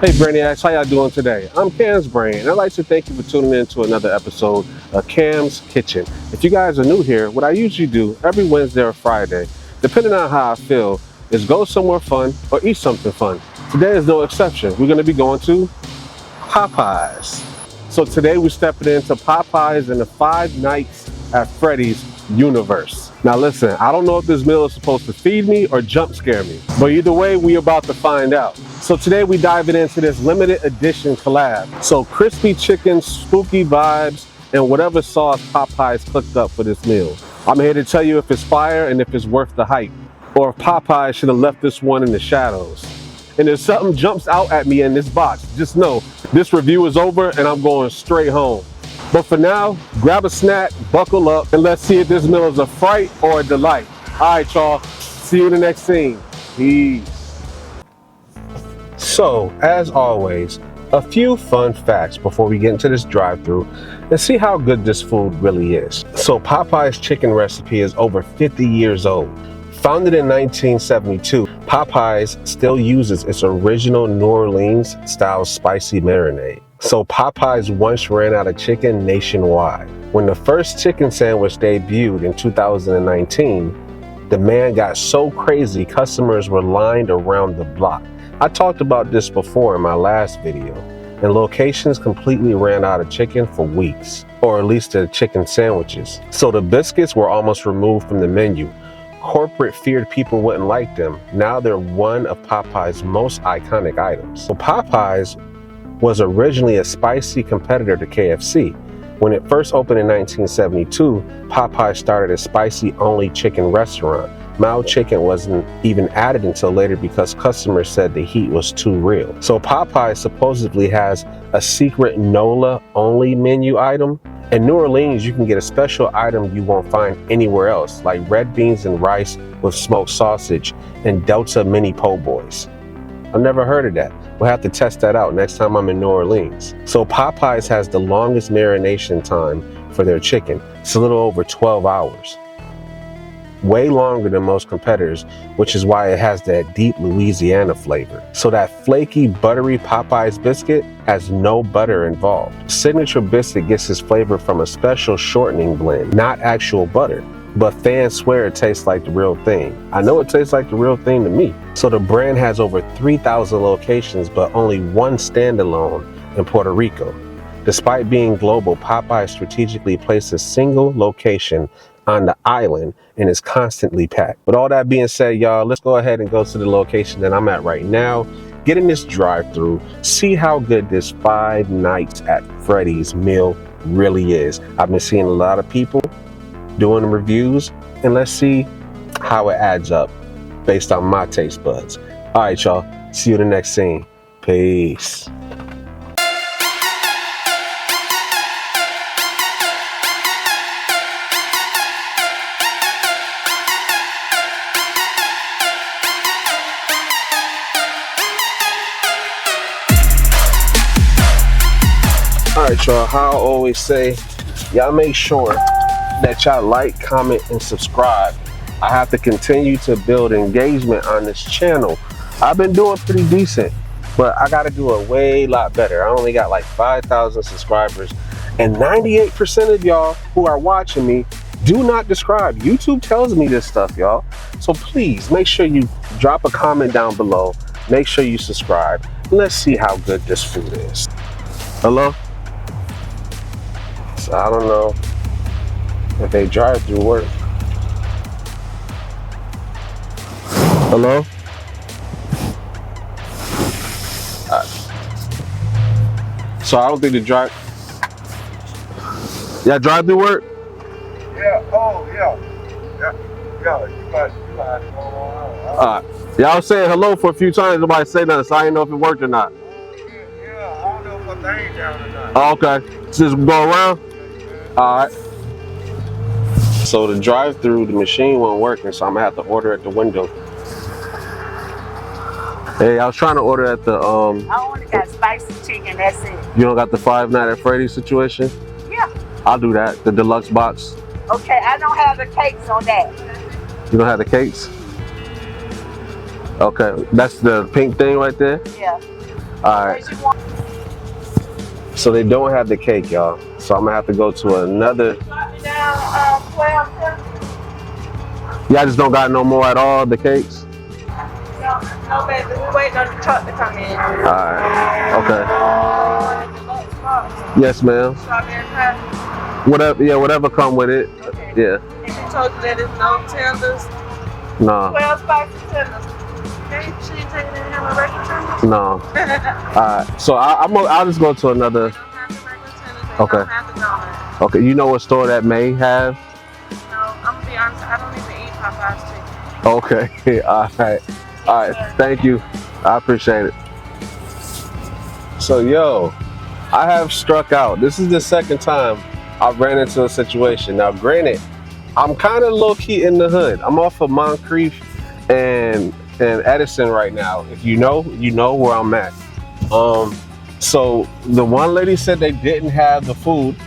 Hey Brainiacs, how y'all doing today? I'm Cam's Brain, and I'd like to thank you for tuning in to another episode of Cam's Kitchen. If you guys are new here, what I usually do every Wednesday or Friday, depending on how I feel, is go somewhere fun or eat something fun. Today is no exception. We're going to be going to Popeyes. So today we're stepping into Popeyes in the Five Nights at Freddy's universe. Now listen, I don't know if this meal is supposed to feed me or jump scare me, but either way, we about to find out. So today we diving into this limited edition collab. So crispy chicken, spooky vibes, and whatever sauce Popeyes cooked up for this meal. I'm here to tell you if it's fire and if it's worth the hype, or if Popeyes should have left this one in the shadows. And if something jumps out at me in this box, just know this review is over and I'm going straight home. But for now, grab a snack, buckle up, and let's see if this meal is a fright or a delight. All right, y'all. See you in the next scene. Peace. So, as always, a few fun facts before we get into this drive-thru and see how good this food really is. So, Popeye's chicken recipe is over 50 years old. Founded in 1972, Popeyes still uses its original New Orleans-style spicy marinade. So Popeyes once ran out of chicken nationwide. When the first chicken sandwich debuted in 2019, demand got so crazy customers were lined around the block. I talked about this before in my last video, and locations completely ran out of chicken for weeks, or at least the chicken sandwiches. So the biscuits were almost removed from the menu. Corporate feared people wouldn't like them. Now they're one of Popeye's most iconic items. So Popeyes was originally a spicy competitor to KFC. When it first opened in 1972, Popeye started a spicy-only chicken restaurant. Mild chicken wasn't even added until later because customers said the heat was too real. So Popeye supposedly has a secret NOLA-only menu item. In New Orleans, you can get a special item you won't find anywhere else, like red beans and rice with smoked sausage and Delta mini po' boys. I've never heard of that. We'll have to test that out next time I'm in New Orleans. So Popeyes has the longest marination time for their chicken. It's a little over 12 hours. Way longer than most competitors, which is why it has that deep Louisiana flavor. So that flaky, buttery Popeyes biscuit has no butter involved. Signature biscuit gets its flavor from a special shortening blend, not actual butter. But fans swear it tastes like the real thing. I know it tastes like the real thing to me. So the brand has over 3,000 locations, but only one standalone in Puerto Rico. Despite being global, Popeye strategically placed a single location on the island and is constantly packed. With all that being said, y'all, let's go ahead and go to the location that I'm at right now, get in this drive-thru, see how good this Five Nights at Freddy's meal really is. I've been seeing a lot of people doing reviews, and let's see how it adds up based on my taste buds. All right, y'all. See you in the next scene. Peace. All right, y'all. How I always say, y'all make sure that y'all like, comment, and subscribe. I have to continue to build engagement on this channel. I've been doing pretty decent, but I gotta do a way lot better. I only got like 5,000 subscribers, and 98% of y'all who are watching me do not subscribe. YouTube tells me this stuff, y'all. So please make sure you drop a comment down below. Make sure you subscribe. Let's see how good this food is. Hello? So I don't know if they drive-thru work. Hello? So I don't think the drive-thru work? Yeah, oh yeah. Yeah, you got Y'all saying hello for a few times, nobody say nothing, so I didn't know if it worked or not. Yeah, I don't know if my thing's down or not. Oh, okay. Just go around? Alright. So the drive-thru, the machine wasn't working, so I'm gonna have to order at the window. Hey, I was trying to order at the I only got spicy chicken, that's it. You don't got the Five Nights at Freddy's situation? Yeah. I'll do that, the deluxe box. Okay, I don't have the cakes on that. You don't have the cakes? Okay, that's the pink thing right there? Yeah. All right. So they don't have the cake, y'all. So I'm gonna have to go to another. Y'all just don't got no more at all, the cakes? No, baby. We're waiting on the truck to come in. All right. Okay. Yes, ma'am. Whatever. Yeah, whatever come with it. Okay. Yeah. And she told you that there's no tenders. No. 12 spicy tenders. She didn't tell you they didn't have a regular tenders? No. All right. So I'll just go to another. They don't have the regular tenders. They Okay. don't have the donuts. Okay. You know what store that may have? No, I'm gonna be honest. I don't even eat Popeyes chicken. Okay. All right. All right. Thank you. I appreciate it. So yo, I have struck out. This is the second time I've ran into a situation. Now, granted, I'm kind of low key in the hood. I'm off of Moncrief and Edison right now. If you know where I'm at. So the one lady said they didn't have the food.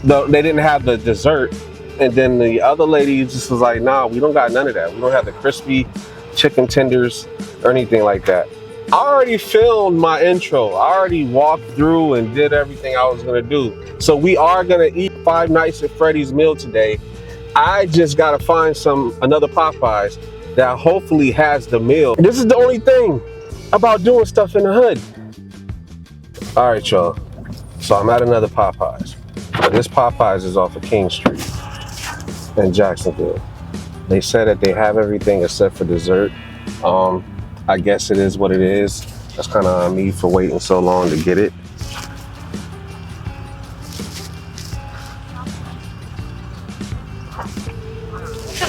They didn't have the dessert. And then the other lady just was like, nah, we don't got none of that. We don't have the crispy chicken tenders or anything like that. I already filmed my intro. I already walked through and did everything I was gonna do. So we are gonna eat Five Nights at Freddy's meal today. I just gotta find another Popeyes that hopefully has the meal. This is the only thing about doing stuff in the hood. All right, y'all. So I'm at another Popeyes. This Popeyes is off of King Street in Jacksonville. They said that they have everything except for dessert. I guess it is what it is. That's kind of on me for waiting so long to get it.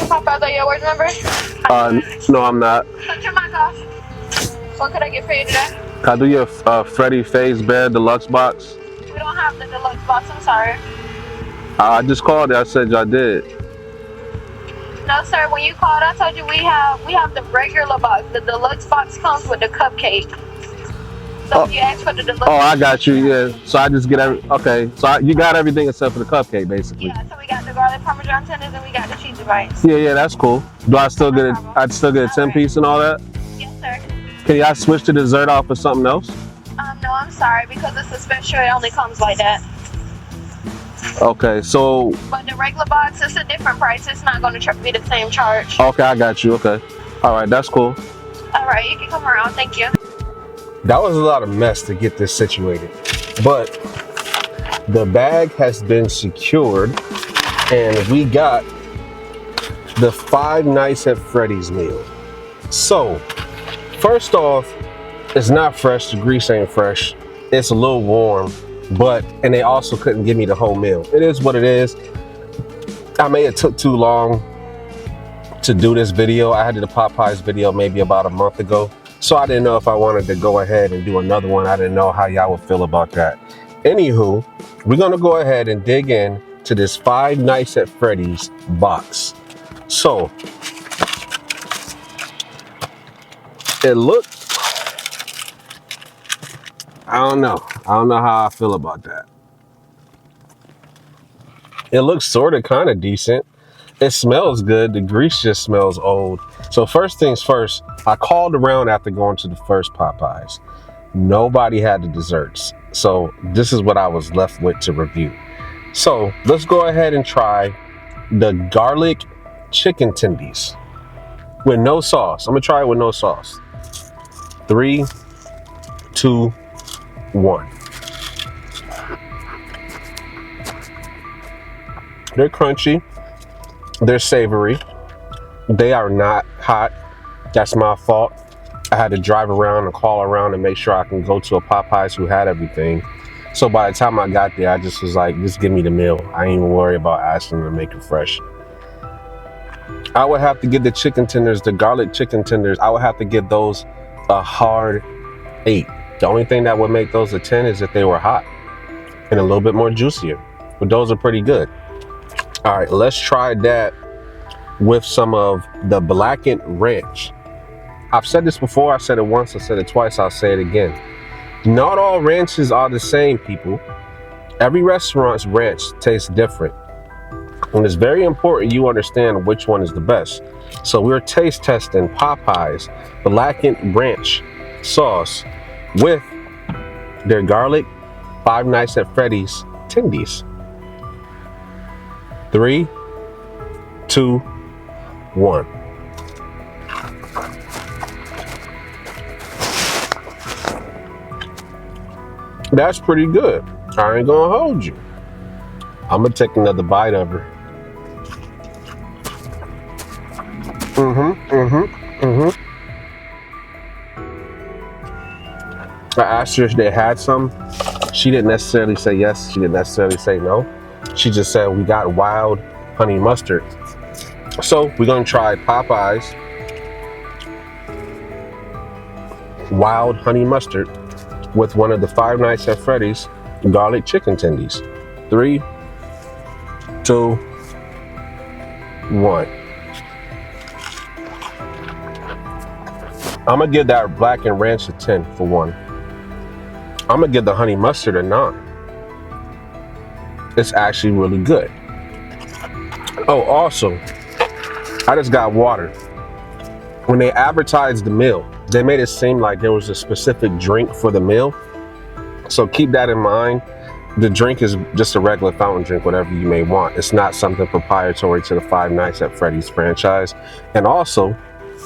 Popeyes, are you at work number? No, I'm not. Shut your mic off. What could I get for you today? Can I do your Freddy Fazbear deluxe box? We don't have the deluxe box, I'm sorry. I just called it. I said y'all did. No, sir, when you called, I told you we have the regular box. The deluxe box comes with the cupcake. So if you ask for the deluxe Oh, I got you, yeah. So I just get okay. So you got everything except for the cupcake, basically. Yeah, so we got the garlic parmesan tenders and we got the cheesy bites. Yeah, that's cool. Do I still get it? I'd still get a 10-piece and all that? Yes, sir. Can y'all switch the dessert off for something else? No, I'm sorry, because it's a special, it only comes like that. Okay, so... But the regular box, it's a different price. It's not going to be the same charge. Okay, I got you, okay. All right, that's cool. All right, you can come around, thank you. That was a lot of mess to get this situated. But the bag has been secured and we got the Five Nights at Freddy's meal. So, first off, it's not fresh, the grease ain't fresh. It's a little warm. And they also couldn't give me the whole meal. It is what it is. I may have took too long to do this video. I had did a Popeyes video maybe about a month ago. So I didn't know if I wanted to go ahead and do another one. I didn't know how y'all would feel about that. Anywho, we're gonna go ahead and dig in to this Five Nights at Freddy's box. So, it looked, I don't know how I feel about that. It looks sort of kind of decent. It smells good. The grease just smells old. So first things first, I called around after going to the first Popeyes. Nobody had the desserts. So this is what I was left with to review. So let's go ahead and try the garlic chicken tendies with no sauce. I'm gonna try it with no sauce. 3, 2, 1. They're crunchy. They're savory. They are not hot. That's my fault. I had to drive around and call around and make sure I can go to a Popeyes who had everything. So by the time I got there, I just was like, just give me the meal. I ain't even worry about asking them to make it fresh. I would have to get the chicken tenders, the garlic chicken tenders. I would have to give those a hard 8. The only thing that would make those a 10 is if they were hot and a little bit more juicier. But those are pretty good. All right, let's try that with some of the blackened ranch. I've said this before, I said it once, I said it twice, I'll say it again. Not all ranches are the same, people. Every restaurant's ranch tastes different. And it's very important you understand which one is the best. So we're taste testing Popeyes blackened ranch sauce with their garlic Five Nights at Freddy's tendies. 3, 2, 1. That's pretty good. I ain't gonna hold you. I'm gonna take another bite of her. I asked her if they had some. She didn't necessarily say yes. She didn't necessarily say no. She just said we got wild honey mustard. So we're gonna try Popeyes wild honey mustard with one of the Five Nights at Freddy's garlic chicken tendies. 3, 2, 1. I'm gonna give that black and ranch a 10 for 1. I'm gonna give the honey mustard a 9. It's actually really good. Oh, also, I just got water. When they advertised the meal, they made it seem like there was a specific drink for the meal. So keep that in mind. The drink is just a regular fountain drink, whatever you may want. It's not something proprietary to the Five Nights at Freddy's franchise. And also,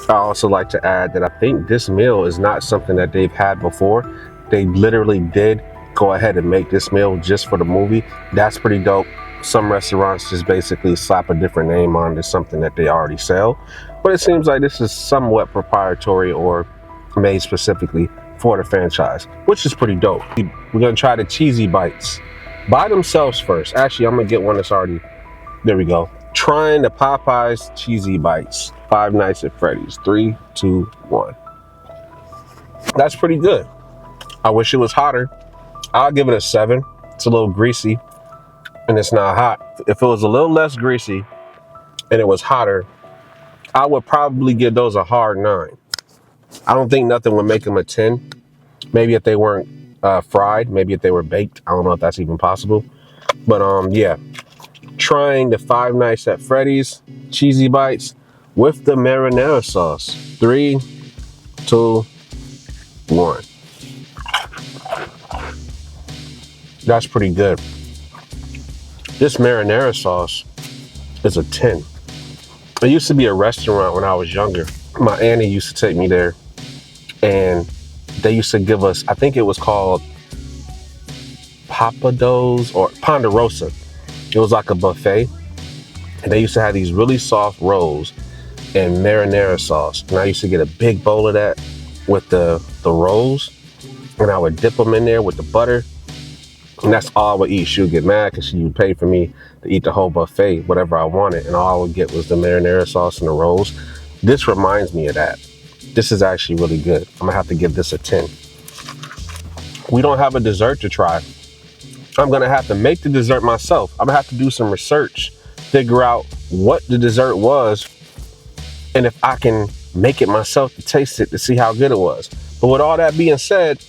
I also like to add that I think this meal is not something that they've had before. They literally did go ahead and make this meal just for the movie. That's pretty dope. Some restaurants just basically slap a different name on to something that they already sell. But it seems like this is somewhat proprietary or made specifically for the franchise, which is pretty dope. We're gonna try the cheesy bites by themselves first. Actually, I'm gonna get one that's already, there we go. Trying the Popeyes cheesy bites, Five Nights at Freddy's. 3, 2, 1. That's pretty good. I wish it was hotter. I'll give it a 7. It's a little greasy and it's not hot. If it was a little less greasy and it was hotter, I would probably give those a hard 9. I don't think nothing would make them a 10. Maybe if they weren't fried, maybe if they were baked. I don't know if that's even possible. But yeah, trying the Five Nights at Freddy's cheesy bites with the marinara sauce. 3, 2, 1. That's pretty good. This marinara sauce is a 10. There used to be a restaurant when I was younger. My auntie used to take me there and they used to give us, I think it was called Papados or Ponderosa. It was like a buffet. And they used to have these really soft rolls and marinara sauce. And I used to get a big bowl of that with the rolls. And I would dip them in there with the butter. And that's all I would eat. She would get mad because she would pay for me to eat the whole buffet, whatever I wanted. And all I would get was the marinara sauce and the rolls. This reminds me of that. This is actually really good. I'm gonna have to give this a 10. We don't have a dessert to try. I'm gonna have to make the dessert myself. I'm gonna have to do some research, figure out what the dessert was, and if I can make it myself to taste it to see how good it was. But with all that being said,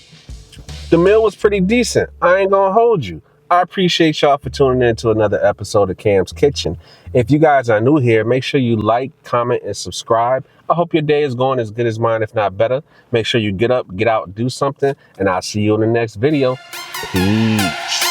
the meal was pretty decent. I ain't gonna hold you. I appreciate y'all for tuning in to another episode of Cam's Kitchen. If you guys are new here, make sure you like, comment, and subscribe. I hope your day is going as good as mine, if not better. Make sure you get up, get out, do something, and I'll see you in the next video. Peace.